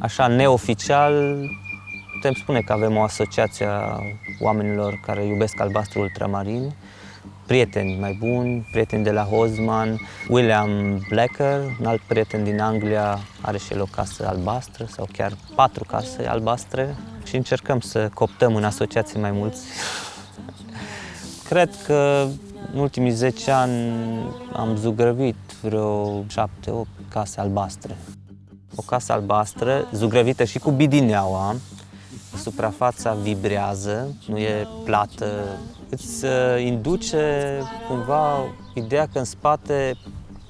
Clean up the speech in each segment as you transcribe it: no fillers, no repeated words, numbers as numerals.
Așa, neoficial, putem spune că avem o asociație a oamenilor care iubesc albastru ultramarin, prieteni mai buni, prieteni de la Hozman, William Blacker, un alt prieten din Anglia, are și el o casă albastră sau chiar 4 case albastre și încercăm să cooptăm în asociație mai mulți. Cred că în ultimii 10 ani am zugrăvit vreo 7-8 case albastre. O casă albastră, zugrăvită și cu bidineaua, suprafața vibrează, nu e plată. Îți induce cumva ideea că în spate,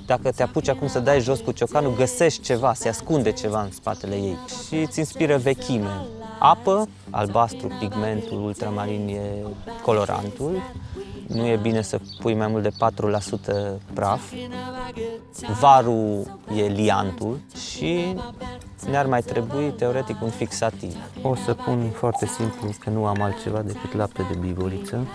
dacă te apuci acum să dai jos cu ciocanul, găsești ceva, se ascunde ceva în spatele ei și îți inspiră vechime. Apă, albastru, pigmentul ultramarin e colorantul. Nu e bine să pui mai mult de 4% praf. Varul e liantul și ne-ar mai trebui, teoretic, un fixativ. O să pun foarte simplu, că nu am altceva decât lapte de bivoliță.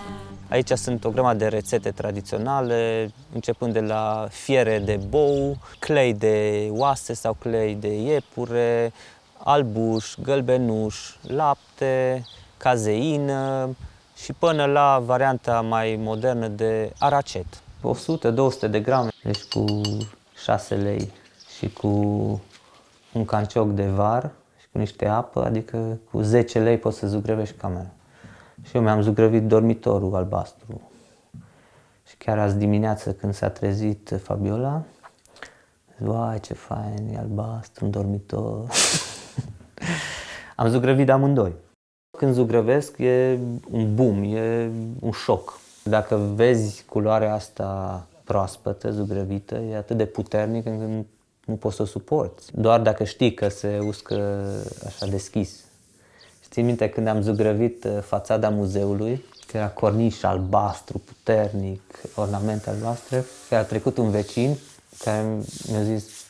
Aici sunt o grămadă de rețete tradiționale, începând de la fiere de bou, clei de oase sau clei de iepure, albuș, gălbenuș, lapte, cazeină și până la varianta mai modernă de aracet. 100-200 de grame, deci cu 6 lei și cu un cancioc de var și cu niște apă, adică cu 10 lei poți să zugrăvești camera. Și eu mi-am zugrăvit dormitorul albastru. Și chiar azi dimineață când s-a trezit Fabiola, zic, vai ce fain, e albastru, un dormitor. Am zugrăvit de amândoi. Când zugrăvesc e un boom, e un șoc. Dacă vezi culoarea asta proaspătă, zugrăvită, e atât de puternică încât nu poți să o suporți. Doar dacă știi că se uscă așa deschis. Țin minte când am zugrăvit fațada muzeului, că era corniș albastru, puternic, ornamente albastre, că a trecut un vecin care mi-a zis: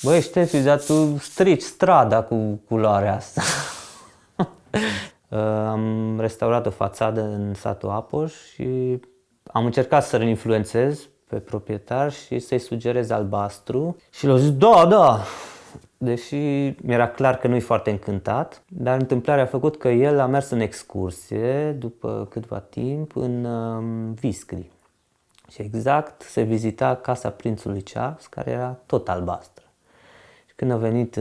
băi, Ștefi, dar tu strici strada cu culoarea asta. Am restaurat o fațadă în satul Apoș și am încercat să-l influențez pe proprietar și să-i sugerez albastru și l-a zis: da, da. Deși mi-era clar că nu-i foarte încântat, dar întâmplarea a făcut că el a mers în excursie după câtva timp în Viscri. Și exact se vizita casa prințului Charles, care era tot albastră. Și când a venit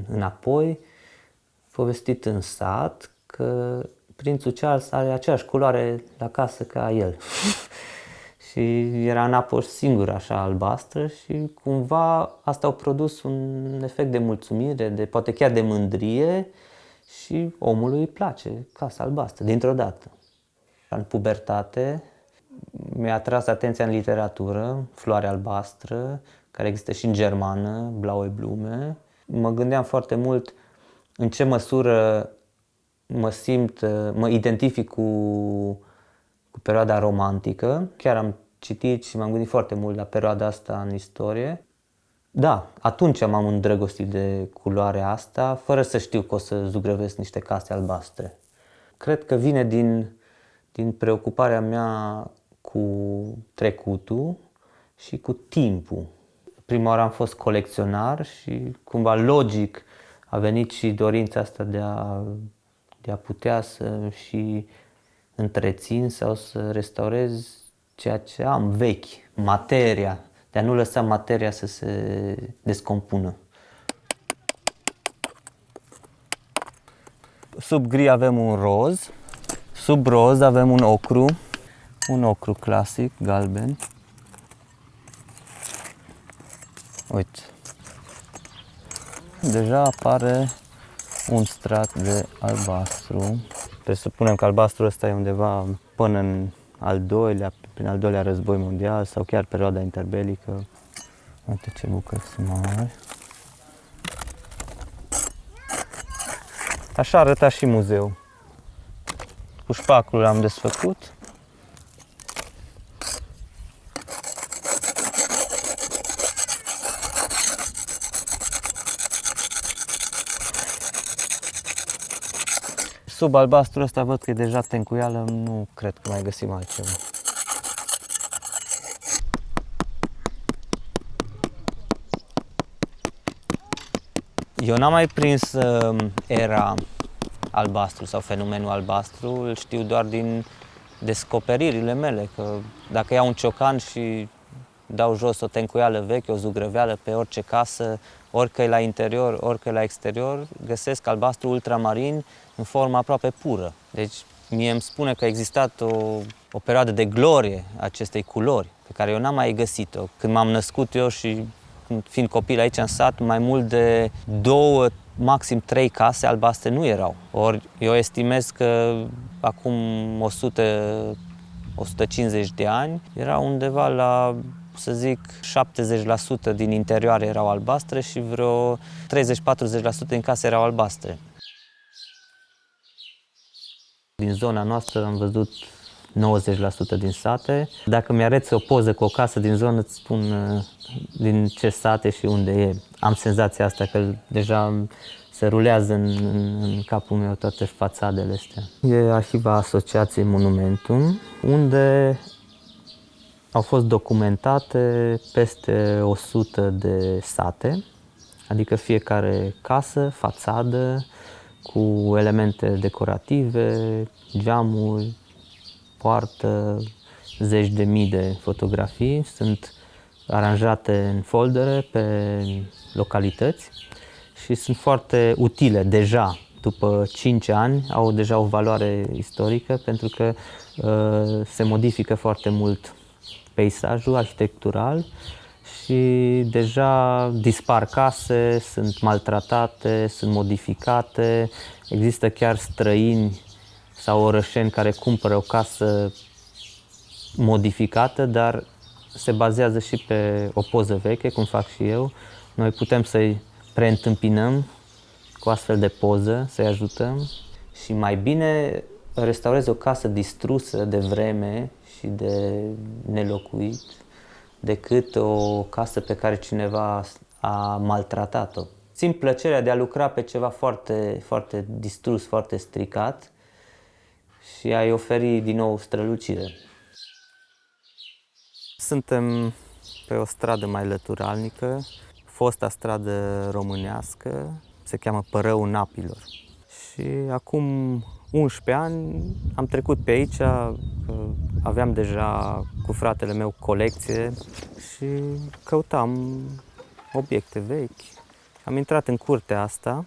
înapoi, a povestit în sat că prințul Charles are aceeași culoare la casă ca el. Și era în Apoș singur așa albastră și cumva asta a produs un efect de mulțumire, poate chiar de mândrie și omului îi place casa albastră, dintr-o dată. În pubertate mi-a atras atenția în literatură, Floarea albastră, care există și în germană, Blaue Blume. Mă gândeam foarte mult în ce măsură mă identific cu perioada romantică. Chiar am citit și m-am gândit foarte mult la perioada asta în istorie. Da, atunci m-am îndrăgostit de culoarea asta, fără să știu că o să zugrăvesc niște case albastre. Cred că vine din preocuparea mea cu trecutul și cu timpul. Prima oară am fost colecționar și cumva logic a venit și dorința asta de a putea să și întrețin sau să restaurez ceea ce am vechi, materia, de a nu lăsa materia să se descompună. Sub gri avem un roz, sub roz avem un ocru clasic, galben. Uite, deja apare un strat de albastru. Presupunem că albastrul ăsta e undeva până prin al doilea război mondial sau chiar perioada interbelică. Uite ce bucăți mari. Așa arăta și muzeul. Cu șpacul l-am desfăcut. Sub albastru ăsta văd că e deja tencuială, nu cred că mai găsim altceva. Eu n-am mai prins era albastru sau fenomenul albastru, îl știu doar din descoperirile mele, că dacă iau un ciocan și dau jos o tencuială veche, o zugrăveală pe orice casă, orică e la interior, orică e la exterior, găsesc albastru ultramarin în formă aproape pură. Deci mie îmi spune că a existat o perioadă de glorie a acestei culori, pe care eu n-am mai găsit-o. Când m-am născut eu și fiind copil aici în sat, mai mult de 2, maxim 3 case albastre nu erau. Ori eu estimez că acum 150 de ani era undeva la, să zic, 70% din interioare erau albastre și vreo 30-40% din case erau albastre. Din zona noastră am văzut 90% din sate. Dacă mi-arăți o poză cu o casă din zonă, îți spun din ce sate și unde e. Am senzația asta că deja se rulează în capul meu toate fațadele astea. E arhiva Asociației Monumentum, unde au fost documentate peste 100 de sate, adică fiecare casă, fațadă, cu elemente decorative, geamuri, poartă, zeci de mii de fotografii. Sunt aranjate în foldere pe localități și sunt foarte utile deja. După 5 ani au deja o valoare istorică pentru că se modifică foarte mult peisajul arhitectural și deja dispar case, sunt maltratate, sunt modificate. Există chiar străini sau orășeni care cumpără o casă modificată, dar se bazează și pe o poză veche, cum fac și eu. Noi putem să-i preîntâmpinăm cu astfel de poză, să-i ajutăm. Și mai bine restaurezi o casă distrusă de vreme și de nelocuit decât o casă pe care cineva a maltratat-o. Simt plăcerea de a lucra pe ceva foarte, foarte distrus, foarte stricat și a-i oferi din nou strălucire. Suntem pe o stradă mai lăturalnică, fosta stradă românească, se cheamă Părăul Napilor. Și acum 11 ani am trecut pe aici, aveam deja cu fratele meu colecție și căutam obiecte vechi. Am intrat în curtea asta,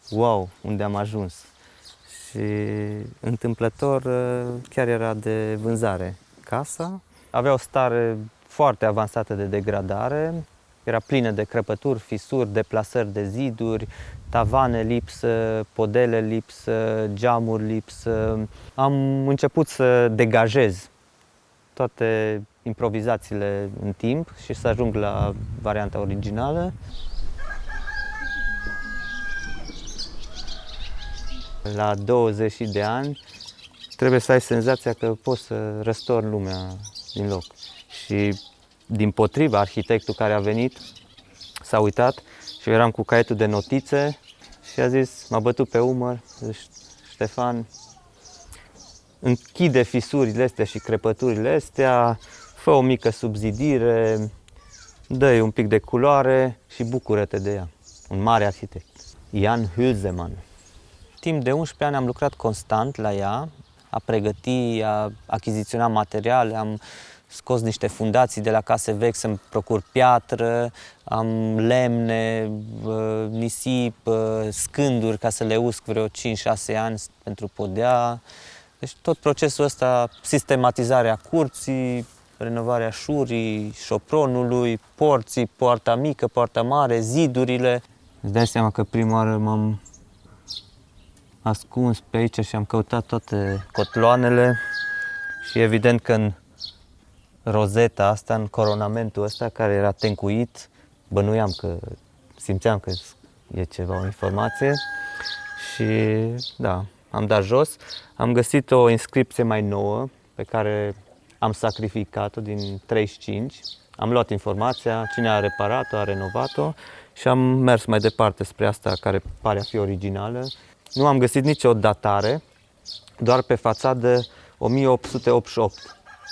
wow, unde am ajuns. Și întâmplător chiar era de vânzare casa. Avea o stare foarte avansată de degradare, era plină de crăpături, fisuri, deplasări de ziduri, tavane lipsă, podele lipsă, geamuri lipsă. Am început să degajez toate improvizațiile în timp și să ajung la varianta originală. La 20 de ani trebuie să ai senzația că poți să răstorni lumea din loc. Și dimpotrivă, arhitectul care a venit s-a uitat și eu eram cu caietul de notițe și a zis, m-a bătut pe umăr, Ștefan, închide fisurile astea și crăpăturile astea, fă o mică subzidire, dă-i un pic de culoare și bucură-te de ea. Un mare arhitect, Jan Hülsemann. Timp de 11 ani am lucrat constant la ea, a pregăti, a achiziționa materiale, am scos niște fundații de la case vechi să-mi procur piatră, am lemne, nisip, scânduri ca să le usc vreo 5-6 ani pentru podea. Deci tot procesul ăsta, sistematizarea curții, renovarea șurii, șopronului, porții, poarta mică, poarta mare, zidurile. Îți dai seama că prima oară m-am ascuns pe aici și am căutat toate cotloanele și evident că în rozeta asta, în coronamentul ăsta care era tencuit, bănuiam că, simțeam că e ceva, o informație și da, am dat jos. Am găsit o inscripție mai nouă pe care am sacrificat-o din 35. Am luat informația, cine a reparat-o, a renovat-o și am mers mai departe spre asta care pare a fi originală. Nu am găsit nicio datare, doar pe fațadă 1888,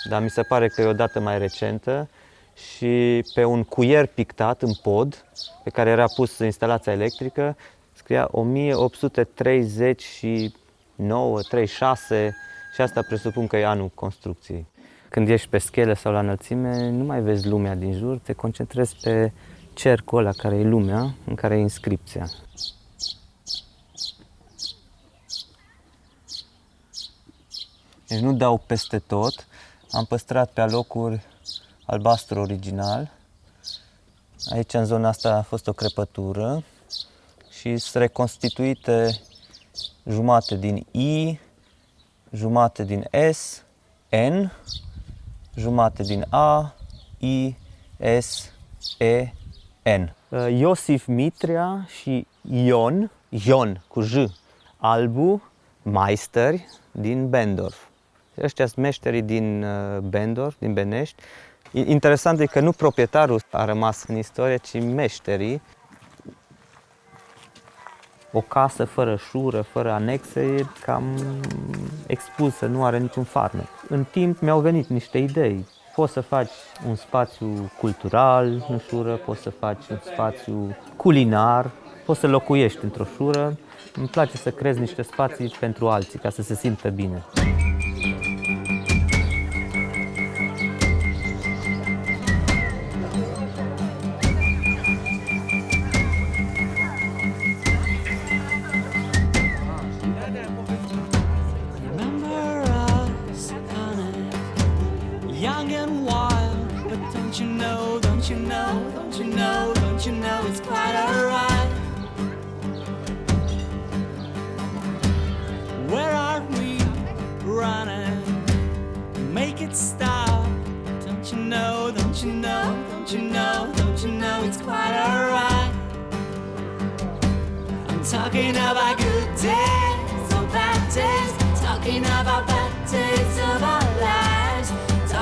dar mi se pare că e o dată mai recentă și pe un cuier pictat în pod, pe care era pus instalația electrică, scria 1839, 36 și asta presupun că e anul construcției. Când ești pe schelă sau la înălțime, nu mai vezi lumea din jur, te concentrezi pe cercul ăla care e lumea, în care e inscripția. Deci nu dau peste tot, am păstrat pe alocuri albastru original. Aici, în zona asta, a fost o crepătură și sunt reconstituite jumate din I, jumate din S, N, jumate din A, I, S, E, N. Iosif Mitrea și Ion cu J, Albu, maesteri din Bendorf. Ăștia sunt meșterii din Bendorf, din Benești. Interesant e că nu proprietarul a rămas în istorie, ci meșterii. O casă fără șură, fără anexe, e cam expusă, nu are niciun farmec. În timp mi-au venit niște idei. Poți să faci un spațiu cultural în șură, poți să faci un spațiu culinar, poți să locuiești într-o șură. Îmi place să creez niște spații pentru alții, ca să se simtă bine. Young and wild, but don't you know, don't you know, don't you know, don't you know it's quite alright. Where are we running? Make it stop. Don't you know, don't you know, don't you know, don't you know it's quite alright. I'm talking about good days or bad days, talking about bad days of our lives.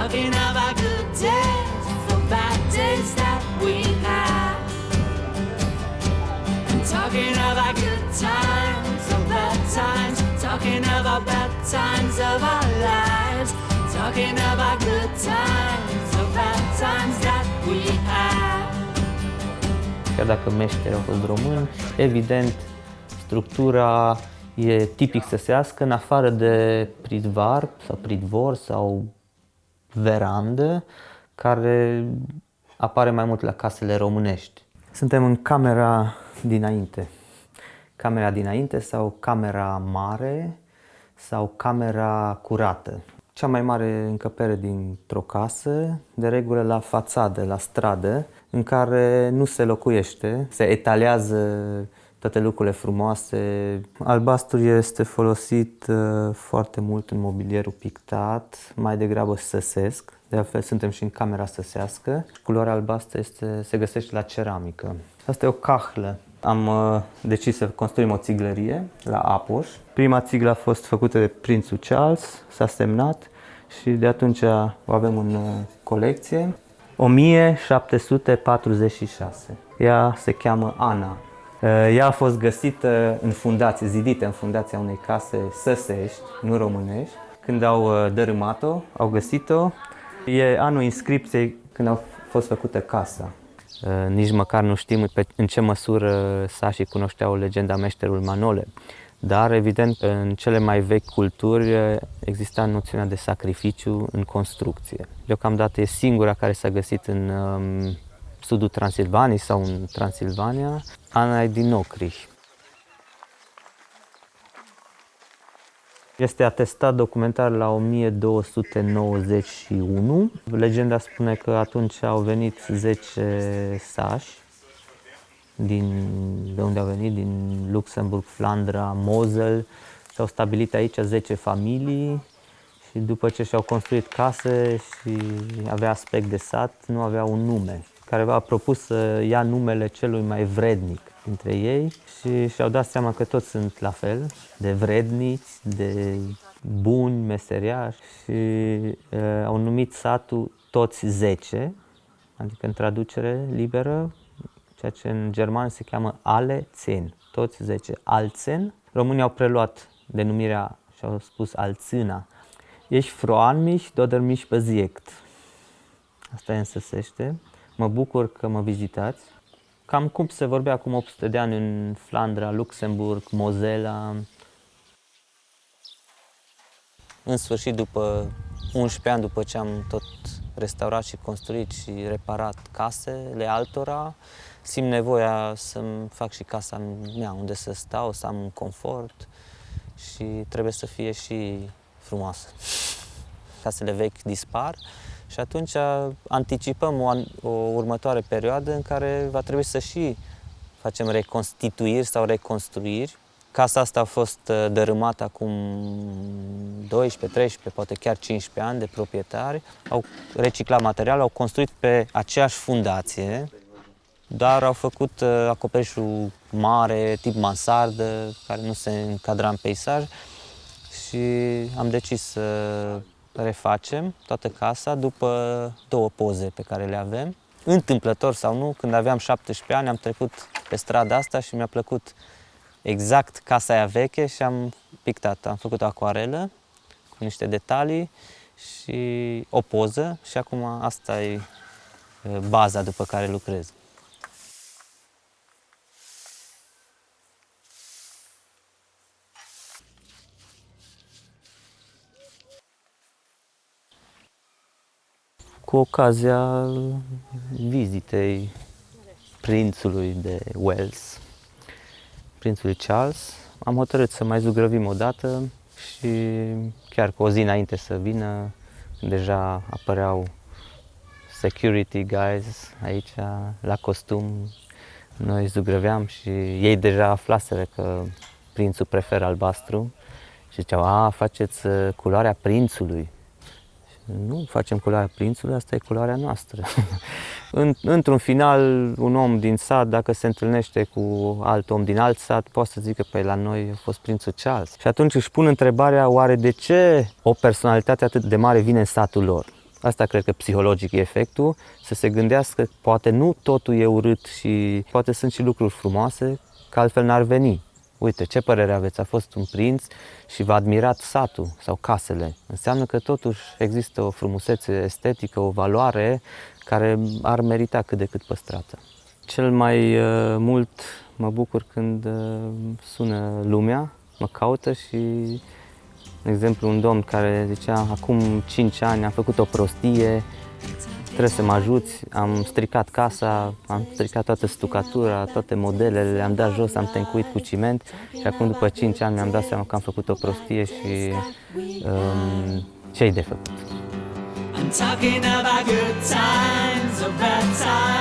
Talking about good days for bad days that we have. I'm talking about good times or bad times. Talking about bad times of our lives. Talking about good times or bad times that we have. Chiar dacă meșterii au fost români, evident, structura e tipic săsească, în afară de pridvar sau pridvor sau verandă, care apare mai mult la casele românești. Suntem în camera dinainte. Camera dinainte sau camera mare sau camera curată. Cea mai mare încăpere dintr-o casă, de regulă la fațadă, la stradă, în care nu se locuiește, se etalează toate lucrurile frumoase. Albastru este folosit foarte mult în mobilierul pictat, mai degrabă săsesc. De altfel suntem și în camera săsească. Culoarea albastră se găsește la ceramică. Asta e o cahlă. Am decis să construim o țiglărie la Apoș. Prima țiglă a fost făcută de prințul Charles, s-a semnat și de atunci o avem în colecție. 1746. Ea se cheamă Ana. Ea a fost găsită în fundație, zidită în fundația unei case săsești, nu românești. Când au dărâmat-o, au găsit-o. E anul inscripției când a fost făcută casa. Nici măcar nu știm în ce măsură sașii cunoșteau legenda meșterului Manole. Dar, evident, în cele mai vechi culturi exista noțiunea de sacrificiu în construcție. Deocamdată e singura care s-a găsit în sudul Transilvaniei sau în Transilvania, Ana e din Ocriș. Este atestat documentar la 1291. Legenda spune că atunci au venit 10 sași de unde au venit, din Luxemburg, Flandra, Mosel. S-au stabilit aici 10 familii și după ce și-au construit case și avea aspect de sat, nu aveau un nume. Careva a propus să ia numele celui mai vrednic dintre ei și și-au dat seama că toți sunt la fel, de vrednici, de buni, meseriași și au numit satul Toți 10, adică în traducere liberă, ceea ce în german se cheamă Alle 10, Toți 10, Alzen. Românii au preluat denumirea și au spus Alzina. Ich freue mich, oder mich besiegt. Asta e în Săsește. Mă bucur că mă vizitați. Cam cum se vorbea acum 800 de ani în Flandra, Luxemburg, Mosela. În sfârșit, după 11 ani, după ce am tot restaurat și construit și reparat casele altora, simt nevoia să-mi fac și casa mea, unde să stau, să am un confort și trebuie să fie și frumoasă. Casele vechi dispar și atunci anticipăm o următoare perioadă în care va trebui să și facem reconstituiri sau reconstruiri. Casa asta a fost dărâmată acum 12, 13, poate chiar 15 ani de proprietari. Au reciclat material, au construit pe aceeași fundație, dar au făcut acoperișul mare, tip mansardă, care nu se încadra în peisaj și am decis să refacem toată casa după 2 poze pe care le avem. Întâmplător sau nu, când aveam 17 ani am trecut pe strada asta și mi-a plăcut exact casa aia veche și am pictat. Am făcut o acuarelă cu niște detalii și o poză și acum asta e baza după care lucrez. Cu ocazia vizitei prințului de Wales, prințului Charles, am hotărât să mai zugrăvim o dată și chiar cu o zi înainte să vină, deja apăreau security guys aici la costum. Noi zugrăveam și ei deja aflaseră că prințul preferă albastru și ziceau, faceți culoarea prințului. Nu facem culoarea prințului, asta e culoarea noastră. Într-un final, un om din sat, dacă se întâlnește cu alt om din alt sat, poate să zică, păi la noi a fost prințul Charles. Și atunci își pun întrebarea, oare de ce o personalitate atât de mare vine în satul lor? Asta cred că psihologic e efectul, să se gândească, poate nu totul e urât și poate sunt și lucruri frumoase, că altfel n-ar veni. Uite, ce părere aveți? A fost un prinț și v-a admirat satul sau casele. Înseamnă că totuși există o frumusețe estetică, o valoare care ar merita cât de cât păstrată. Cel mai mult mă bucur când sună lumea, mă caută și, de exemplu, un domn care zicea, acum 5 ani am făcut o prostie, trebuie să mă ajuți, am stricat casa, am stricat toată stucatura, toate modelele, le-am dat jos, am tencuit cu ciment și acum după 5 ani mi-am dat seama că am făcut o prostie și ce-i de făcut. I'm talking about good times or bad times.